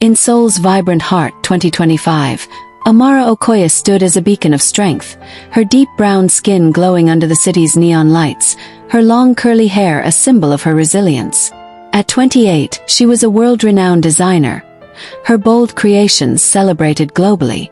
In Seoul's vibrant heart 2025, Amara Okoye stood as a beacon of strength, her deep brown skin glowing under the city's neon lights, her long curly hair a symbol of her resilience. At 28, she was a world-renowned designer, her bold creations celebrated globally.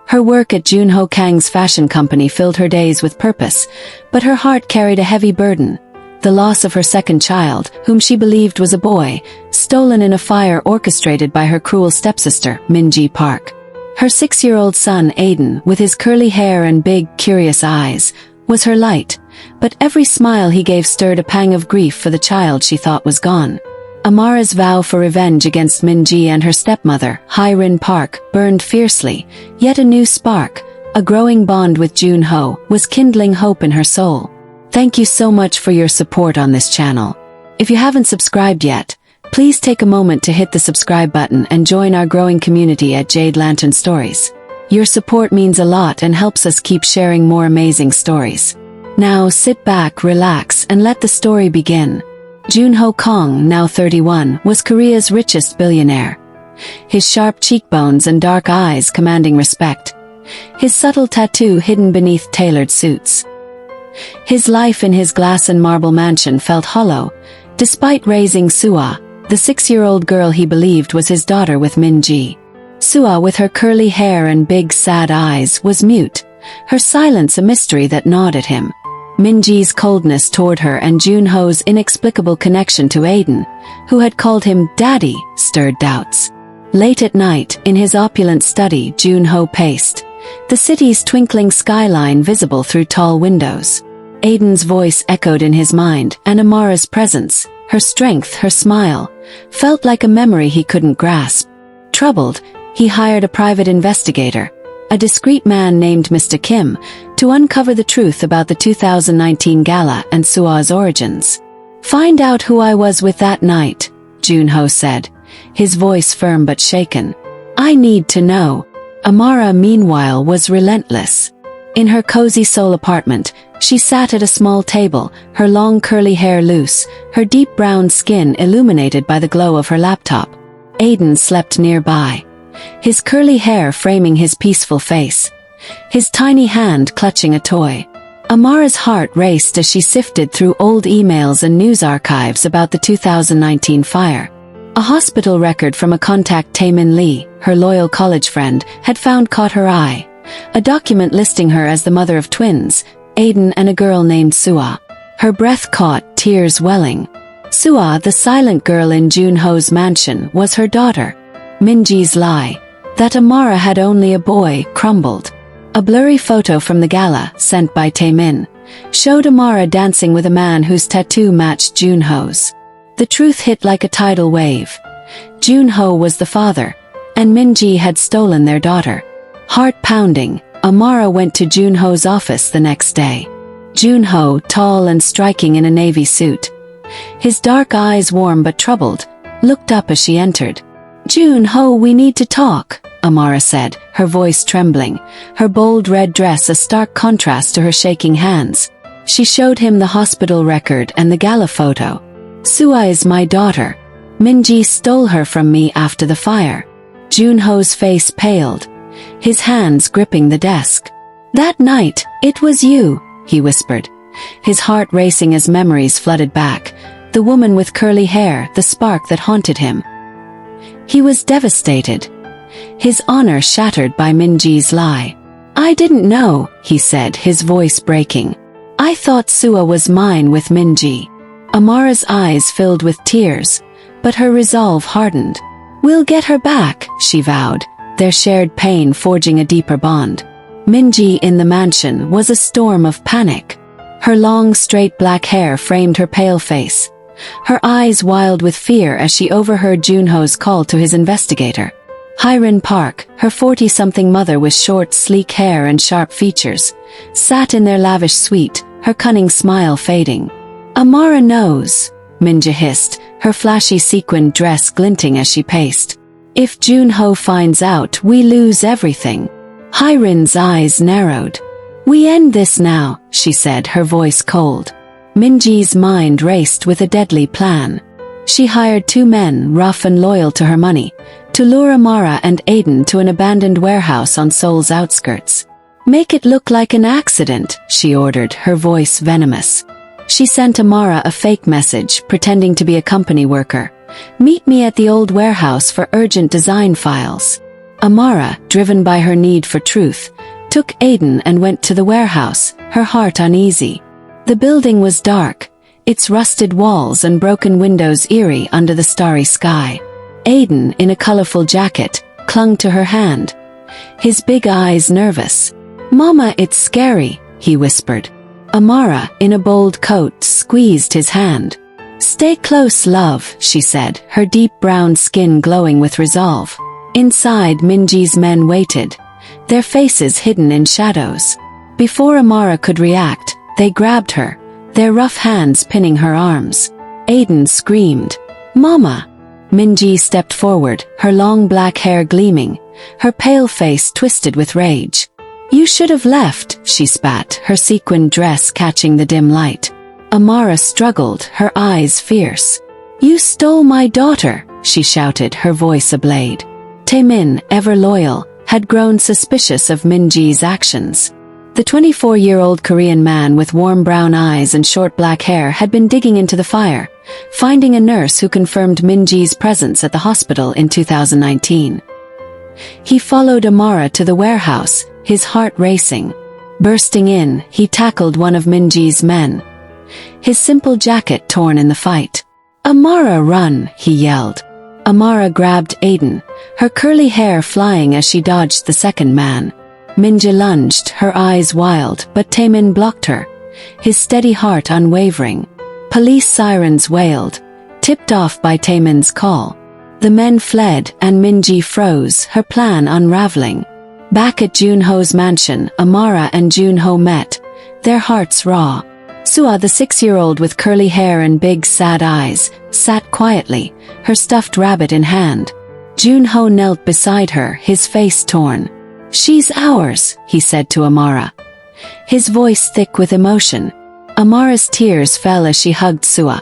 Her work at Junho Kang's fashion company filled her days with purpose, but her heart carried a heavy burden. The loss of her second child, whom she believed was a boy, stolen in a fire orchestrated by her cruel stepsister, Min-ji Park. Her 6-year-old son, Aiden, with his curly hair and big, curious eyes, was her light, but every smile he gave stirred a pang of grief for the child she thought was gone. Amara's vow for revenge against Min-ji and her stepmother, Hyrin Park, burned fiercely, yet a new spark, a growing bond with Junho, was kindling hope in her soul. Thank you so much for your support on this channel. If you haven't subscribed yet, please take a moment to hit the subscribe button and join our growing community at Jade Lantern Stories. Your support means a lot and helps us keep sharing more amazing stories. Now sit back, relax, and let the story begin. Junho Kang, now 31, was Korea's richest billionaire. His sharp cheekbones and dark eyes commanding respect. His subtle tattoo hidden beneath tailored suits. His life in his glass and marble mansion felt hollow, despite raising Sua, the 6-year-old girl he believed was his daughter with Min-ji. Sua, with her curly hair and big sad eyes, was mute, her silence a mystery that gnawed at him. Min-ji's coldness toward her and Junho's inexplicable connection to Aiden, who had called him daddy, stirred doubts. Late at night, in his opulent study, Junho paced, the city's twinkling skyline visible through tall windows. Aiden's voice echoed in his mind, and Amara's presence, her strength, her smile, felt like a memory he couldn't grasp. Troubled, he hired a private investigator, a discreet man named Mr. Kim, to uncover the truth about the 2019 gala and Sua's origins. "Find out who I was with that night," Junho said, his voice firm but shaken. "I need to know." Amara, meanwhile, was relentless. In her cozy Seoul apartment, she sat at a small table, her long curly hair loose, her deep brown skin illuminated by the glow of her laptop. Aiden slept nearby, his curly hair framing his peaceful face, his tiny hand clutching a toy. Amara's heart raced as she sifted through old emails and news archives about the 2019 fire. A hospital record from a contact, Taemin Lee, her loyal college friend, had found caught her eye. A document listing her as the mother of twins, Aiden and a girl named Sua. Her breath caught, tears welling. Sua, the silent girl in Junho's mansion, was her daughter. Min-ji's lie, that Amara had only a boy, crumbled. A blurry photo from the gala, sent by Taemin, showed Amara dancing with a man whose tattoo matched Junho's. The truth hit like a tidal wave. Junho was the father, and Min-ji had stolen their daughter. Heart pounding, Amara went to Junho's office the next day. Junho, tall and striking in a navy suit, his dark eyes warm but troubled, looked up as she entered. "Junho, we need to talk," Amara said, her voice trembling, her bold red dress a stark contrast to her shaking hands. She showed him the hospital record and the gala photo. "Sua is my daughter. Min-ji stole her from me after the fire." Junho's face paled, his hands gripping the desk. "That night, it was you," he whispered, his heart racing as memories flooded back. The woman with curly hair, the spark that haunted him. He was devastated, his honor shattered by Min-ji's lie. "I didn't know," he said, his voice breaking. "I thought Sua was mine with Min-ji." Amara's eyes filled with tears, but her resolve hardened. "We'll get her back," she vowed, their shared pain forging a deeper bond. Min-ji in the mansion was a storm of panic. Her long straight black hair framed her pale face, her eyes wild with fear as she overheard Junho's call to his investigator. Hyrin Park, her 40-something mother with short, sleek hair and sharp features, sat in their lavish suite, her cunning smile fading. "Amara knows," Min-ji hissed, her flashy sequined dress glinting as she paced. "If Junho finds out, we lose everything." Hyrin's eyes narrowed. "We end this now," she said, her voice cold. Min-ji's mind raced with a deadly plan. She hired 2 men, rough and loyal to her money, to lure Amara and Aiden to an abandoned warehouse on Seoul's outskirts. "Make it look like an accident," she ordered, her voice venomous. She sent Amara a fake message, pretending to be a company worker. "Meet me at the old warehouse for urgent design files." Amara, driven by her need for truth, took Aiden and went to the warehouse, her heart uneasy. The building was dark, its rusted walls and broken windows eerie under the starry sky. Aiden, in a colorful jacket, clung to her hand, his big eyes nervous. "Mama, it's scary," he whispered. Amara, in a bold coat, squeezed his hand. "Stay close, love," she said, her deep brown skin glowing with resolve. Inside, Minji's men waited, their faces hidden in shadows. Before Amara could react, they grabbed her, their rough hands pinning her arms. Aiden screamed, "Mama!" Minji stepped forward, her long black hair gleaming, her pale face twisted with rage. "You should have left," she spat, her sequined dress catching the dim light. Amara struggled, her eyes fierce. "You stole my daughter," she shouted, her voice ablade. Taemin, ever loyal, had grown suspicious of Minji's actions. The 24-year-old Korean man with warm brown eyes and short black hair had been digging into the fire, finding a nurse who confirmed Minji's presence at the hospital in 2019. He followed Amara to the warehouse, his heart racing. Bursting in, he tackled one of Minji's men, his simple jacket torn in the fight. "Amara, run!" he yelled. Amara grabbed Aiden, her curly hair flying as she dodged the second man. Minji lunged, her eyes wild, but Taemin blocked her, his steady heart unwavering. Police sirens wailed, tipped off by Taemin's call. The men fled and Minji froze, her plan unraveling. Back at Junho's mansion, Amara and Junho met, their hearts raw. Sua, the 6-year-old with curly hair and big sad eyes, sat quietly, her stuffed rabbit in hand. Junho knelt beside her, his face torn. "She's ours," he said to Amara, his voice thick with emotion. Amara's tears fell as she hugged Sua,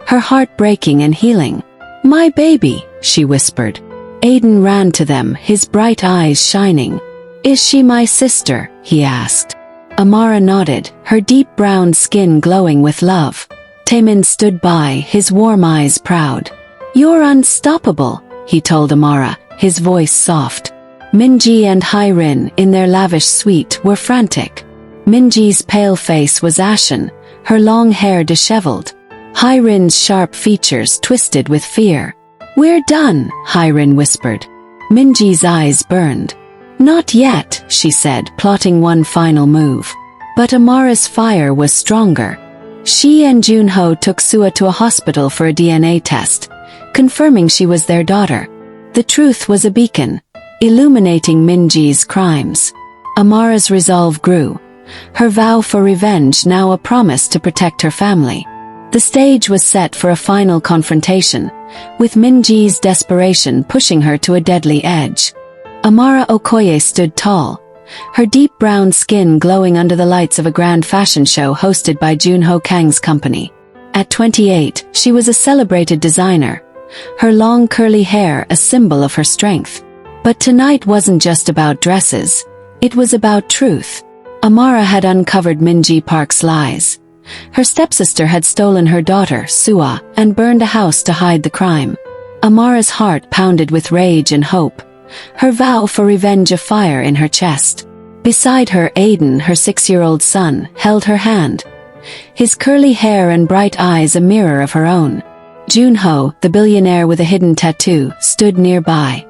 her heart breaking and healing. "My baby," she whispered. Aiden ran to them, his bright eyes shining. "Is she my sister?" he asked. Amara nodded, her deep brown skin glowing with love. Taemin stood by, his warm eyes proud. "You're unstoppable," he told Amara, his voice soft. Minji and Hairin, in their lavish suite, were frantic. Minji's pale face was ashen, her long hair disheveled. Hairin's sharp features twisted with fear. "We're done," Hairin whispered. Minji's eyes burned. "Not yet," she said, plotting one final move. But Amara's fire was stronger. She and Junho took Sua to a hospital for a DNA test, confirming she was their daughter. The truth was a beacon, illuminating Minji's crimes. Amara's resolve grew, her vow for revenge now a promise to protect her family. The stage was set for a final confrontation, with Minji's desperation pushing her to a deadly edge. Amara Okoye stood tall, her deep brown skin glowing under the lights of a grand fashion show hosted by Junho Kang's company. At 28, she was a celebrated designer, her long curly hair a symbol of her strength. But tonight wasn't just about dresses, it was about truth. Amara had uncovered Minji Park's lies. Her stepsister had stolen her daughter, Sua, and burned a house to hide the crime. Amara's heart pounded with rage and hope, her vow for revenge afire in her chest. Beside her, Aiden, her 6-year-old son, held her hand, his curly hair and bright eyes a mirror of her own. Junho, the billionaire with a hidden tattoo, stood nearby,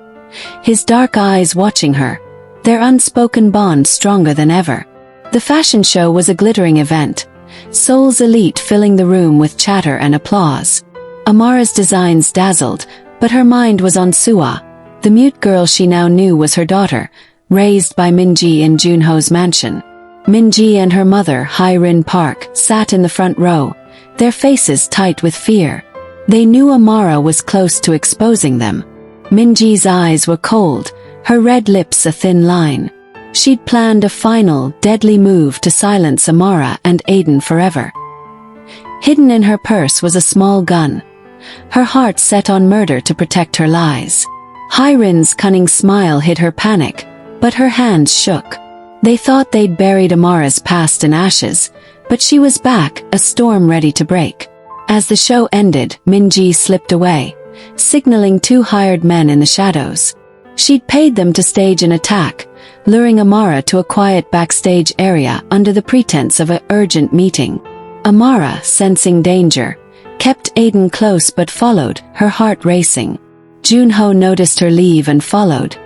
his dark eyes watching her, their unspoken bond stronger than ever. The fashion show was a glittering event, Seoul's elite filling the room with chatter and applause. Amara's designs dazzled, but her mind was on Sua, the mute girl she now knew was her daughter, raised by Minji in Junho's mansion. Minji and her mother, Hairin Park, sat in the front row, their faces tight with fear. They knew Amara was close to exposing them. Minji's eyes were cold, her red lips a thin line. She'd planned a final, deadly move to silence Amara and Aiden forever. Hidden in her purse was a small gun, her heart set on murder to protect her lies. Hairin's cunning smile hid her panic, but her hands shook. They thought they'd buried Amara's past in ashes, but she was back, a storm ready to break. As the show ended, Minji slipped away, signaling 2 hired men in the shadows. She'd paid them to stage an attack, luring Amara to a quiet backstage area under the pretense of an urgent meeting. Amara, sensing danger, kept Aiden close but followed, her heart racing. Junho noticed her leave and followed,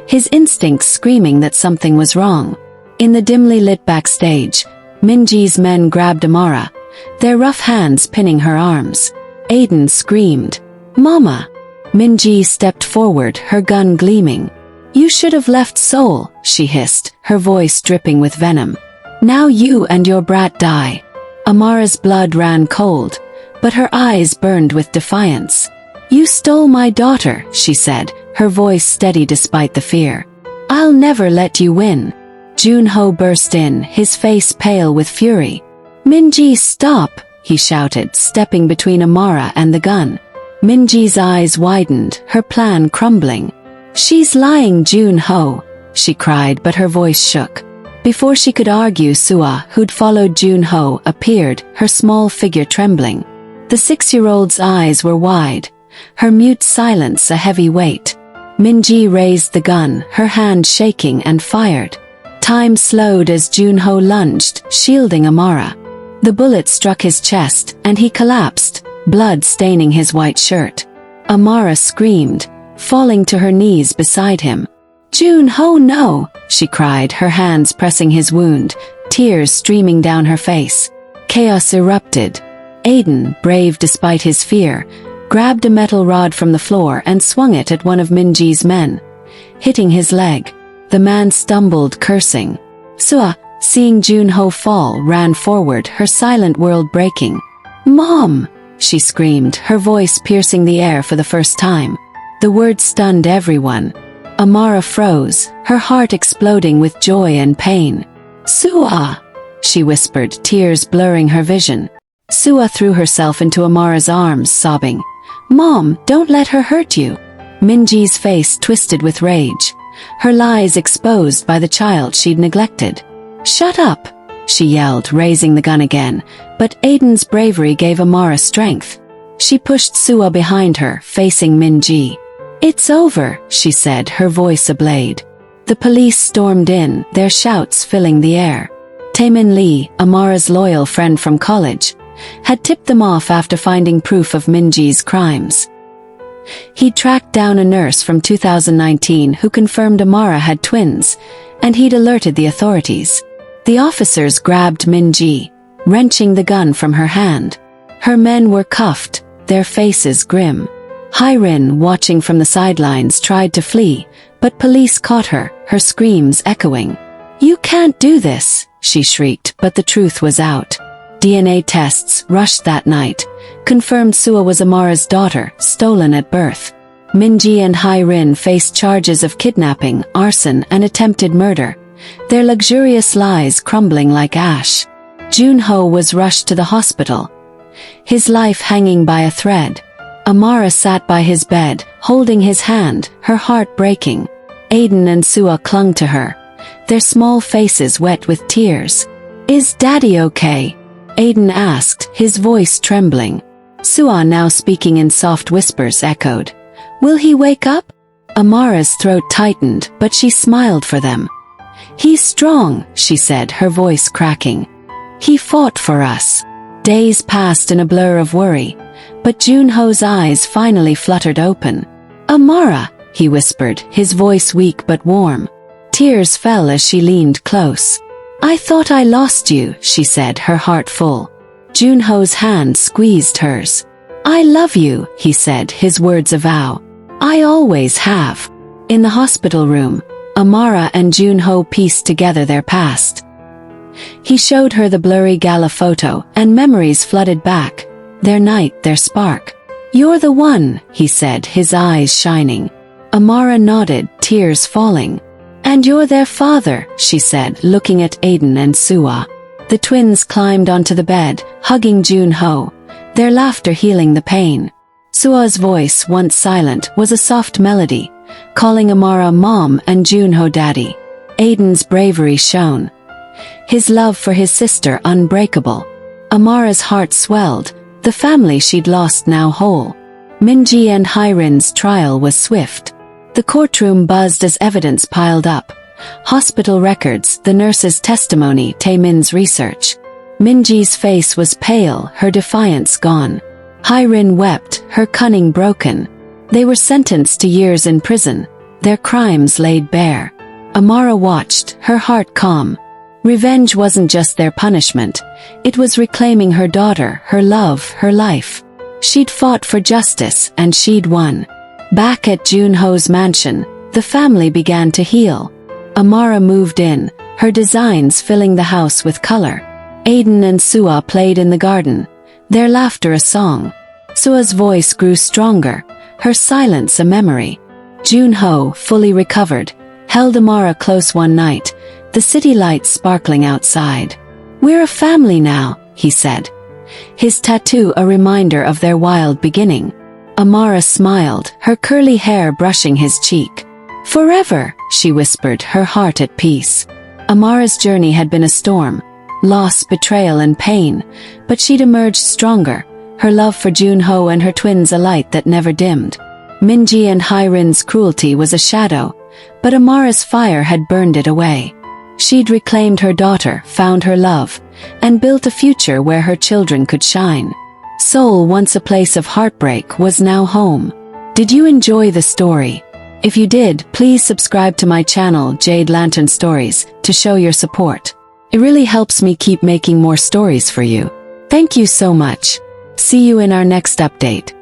his instincts screaming that something was wrong. In the dimly lit backstage, Minji's men grabbed Amara, their rough hands pinning her arms. Aiden screamed, "Mama!" Minji stepped forward, her gun gleaming. "You should have left Seoul," she hissed, her voice dripping with venom. "Now you and your brat die." Amara's blood ran cold, but her eyes burned with defiance. "You stole my daughter," she said, her voice steady despite the fear. "I'll never let you win." Junho burst in, his face pale with fury. "Minji, stop!" he shouted, stepping between Amara and the gun. Minji's eyes widened, her plan crumbling. "She's lying, Junho," she cried, but her voice shook. Before she could argue, Sua, who'd followed Junho, appeared, her small figure trembling. The 6-year-old's eyes were wide, her mute silence a heavy weight. Minji raised the gun, her hand shaking, and fired. Time slowed as Junho lunged, shielding Amara. The bullet struck his chest, and he collapsed, blood staining his white shirt. Amara screamed, falling to her knees beside him. "Junho, no!" she cried, her hands pressing his wound, tears streaming down her face. Chaos erupted. Aiden, brave despite his fear, grabbed a metal rod from the floor and swung it at one of Minji's men, hitting his leg. The man stumbled, cursing. Sua, seeing Junho fall, ran forward, her silent world breaking. "Mom!" she screamed, her voice piercing the air for the first time. The word stunned everyone. Amara froze, her heart exploding with joy and pain. "Sua!" she whispered, tears blurring her vision. Sua threw herself into Amara's arms, sobbing, "Mom, don't let her hurt you." Minji's face twisted with rage, her lies exposed by the child she'd neglected. "Shut up!" she yelled, raising the gun again, but Aiden's bravery gave Amara strength. She pushed Sua behind her, facing Minji. "It's over," she said, her voice ablaze. The police stormed in, their shouts filling the air. Taemin Lee, Amara's loyal friend from college, had tipped them off after finding proof of Minji's crimes. He'd tracked down a nurse from 2019 who confirmed Amara had twins, and he'd alerted the authorities. The officers grabbed Minji, wrenching the gun from her hand. Her men were cuffed, their faces grim. Hairin, watching from the sidelines, tried to flee, but police caught her, her screams echoing. "You can't do this," she shrieked, but the truth was out. DNA tests, rushed that night, confirmed Sua was Amara's daughter, stolen at birth. Minji and Hairin faced charges of kidnapping, arson, and attempted murder, their luxurious lies crumbling like ash. Junho was rushed to the hospital, his life hanging by a thread. Amara sat by his bed, holding his hand, her heart breaking. Aiden and Sua clung to her, their small faces wet with tears. "Is Daddy okay?" Aiden asked, his voice trembling. Sua, now speaking in soft whispers, echoed, "Will he wake up?" Amara's throat tightened, but she smiled for them. "He's strong," she said, her voice cracking. "He fought for us." Days passed in a blur of worry, but Junho's eyes finally fluttered open. "Amara," he whispered, his voice weak but warm. Tears fell as she leaned close. "I thought I lost you," she said, her heart full. Junho's hand squeezed hers. "I love you," he said, his words a vow. "I always have." In the hospital room, Amara and Junho pieced together their past. He showed her the blurry gala photo, and memories flooded back. Their night, their spark. "You're the one," he said, his eyes shining. Amara nodded, tears falling. "And you're their father," she said, looking at Aiden and Sua. The twins climbed onto the bed, hugging Junho, their laughter healing the pain. Sua's voice, once silent, was a soft melody, calling Amara mom and Junho daddy. Aiden's bravery shone, his love for his sister unbreakable. Amara's heart swelled, the family she'd lost now whole. Minji and Hairin's trial was swift. The courtroom buzzed as evidence piled up. Hospital records, the nurse's testimony, Taemin's research. Minji's face was pale, her defiance gone. Hairin wept, her cunning broken. They were sentenced to years in prison, their crimes laid bare. Amara watched, her heart calm. Revenge wasn't just their punishment, it was reclaiming her daughter, her love, her life. She'd fought for justice, and she'd won. Back at Junho's mansion, the family began to heal. Amara moved in, her designs filling the house with color. Aiden and Sua played in the garden, their laughter a song. Sua's voice grew stronger, her silence a memory. Junho, fully recovered, held Amara close one night, the city lights sparkling outside. "We're a family now," he said, his tattoo a reminder of their wild beginning. Amara smiled, her curly hair brushing his cheek. "Forever," she whispered, her heart at peace. Amara's journey had been a storm, loss, betrayal and pain, but she'd emerged stronger, her love for Junho and her twins a light that never dimmed. Minji and Hairin's cruelty was a shadow, but Amara's fire had burned it away. She'd reclaimed her daughter, found her love, and built a future where her children could shine. Seoul, once a place of heartbreak, was now home. Did you enjoy the story? If you did, please subscribe to my channel Jade Lantern Stories to show your support. It really helps me keep making more stories for you. Thank you so much. See you in our next update.